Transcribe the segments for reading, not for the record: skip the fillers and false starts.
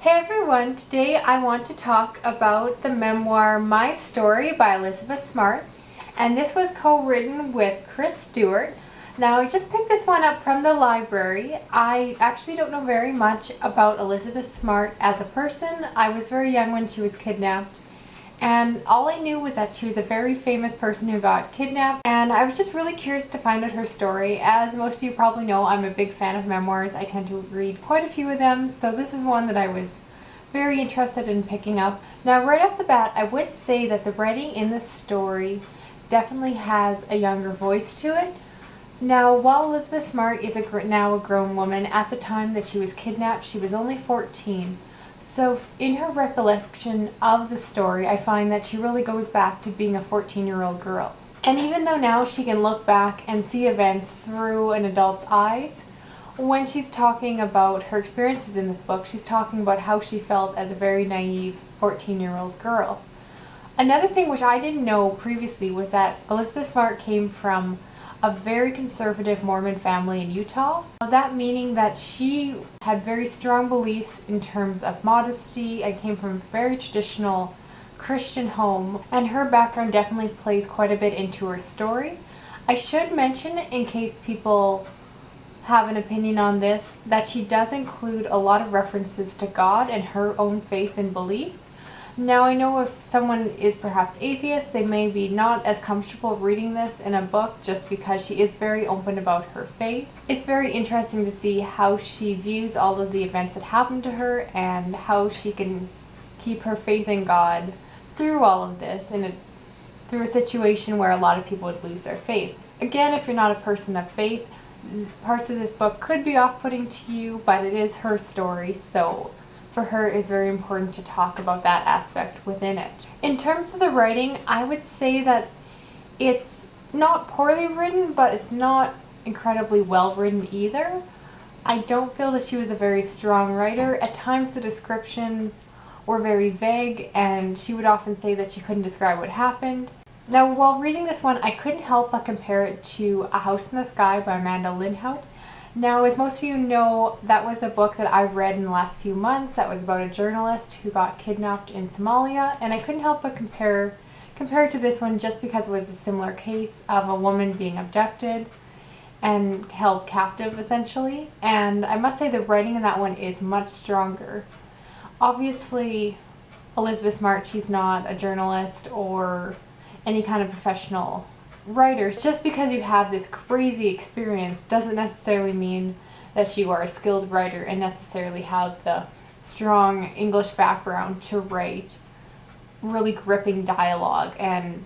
Hey everyone, today I want to talk about the memoir My Story by Elizabeth Smart, and this was co-written with Chris Stewart. Now I just picked this one up from the library. I actually don't know very much about Elizabeth Smart as a person. I was very young when she was kidnapped, and all I knew was that she was a very famous person who got kidnapped, and I was just really curious to find out her story. As most of you probably know, I'm a big fan of memoirs. I tend to read quite a few of them, so this is one that I was very interested in picking up. Now right off the bat, I would say that the writing in this story definitely has a younger voice to it. Now while Elizabeth Smart is now a grown woman, at the time that she was kidnapped she was only 14. So in her recollection of the story, I find that she really goes back to being a 14-year-old girl. And even though now she can look back and see events through an adult's eyes, when she's talking about her experiences in this book, she's talking about how she felt as a very naive 14-year-old girl. Another thing which I didn't know previously was that Elizabeth Smart came from a very conservative Mormon family in Utah. That meaning that she had very strong beliefs in terms of modesty and came from a very traditional Christian home, and her background definitely plays quite a bit into her story. I should mention, in case people have an opinion on this, that she does include a lot of references to God and her own faith and beliefs. Now I know if someone is perhaps atheist, they may be not as comfortable reading this in a book just because she is very open about her faith. It's very interesting to see how she views all of the events that happened to her and how she can keep her faith in God through all of this, and through a situation where a lot of people would lose their faith. Again, if you're not a person of faith, parts of this book could be off-putting to you, but it is her story, so for her it's very important to talk about that aspect within it. In terms of the writing, I would say that it's not poorly written, but it's not incredibly well written either. I don't feel that she was a very strong writer. At times the descriptions were very vague, and she would often say that she couldn't describe what happened. Now while reading this one, I couldn't help but compare it to A House in the Sky by Amanda Lindhout. Now, as most of you know, that was a book that I read in the last few months that was about a journalist who got kidnapped in Somalia, and I couldn't help but compare it to this one just because it was a similar case of a woman being abducted and held captive essentially, and I must say the writing in that one is much stronger. Obviously, Elizabeth Smart, she's not a journalist or any kind of professional writers. Just because you have this crazy experience doesn't necessarily mean that you are a skilled writer and necessarily have the strong English background to write really gripping dialogue and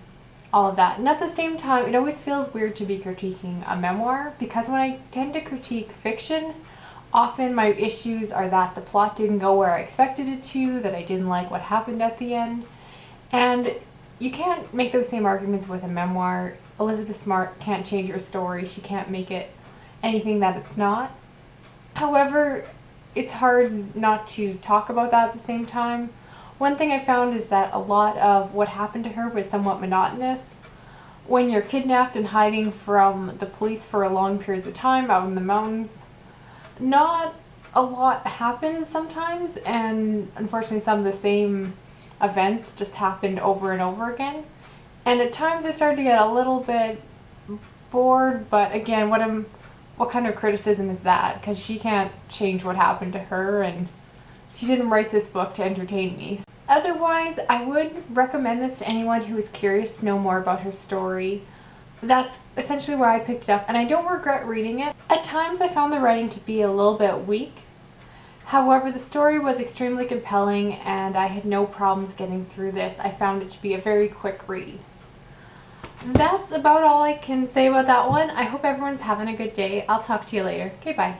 all of that. And at the same time, it always feels weird to be critiquing a memoir, because when I tend to critique fiction, often my issues are that the plot didn't go where I expected it to, that I didn't like what happened at the end. And you can't make those same arguments with a memoir. Elizabeth Smart can't change her story. She can't make it anything that it's not. However, it's hard not to talk about that at the same time. One thing I found is that a lot of what happened to her was somewhat monotonous. When you're kidnapped and hiding from the police for long periods of time out in the mountains, not a lot happens sometimes, and unfortunately some of the same events just happened over and over again. And at times I started to get a little bit bored, but again, what kind of criticism is that? Because she can't change what happened to her, and she didn't write this book to entertain me. Otherwise, I would recommend this to anyone who is curious to know more about her story. That's essentially why I picked it up, and I don't regret reading it. At times I found the writing to be a little bit weak. However, the story was extremely compelling and I had no problems getting through this. I found it to be a very quick read. That's about all I can say about that one. I hope everyone's having a good day. I'll talk to you later. Okay, bye.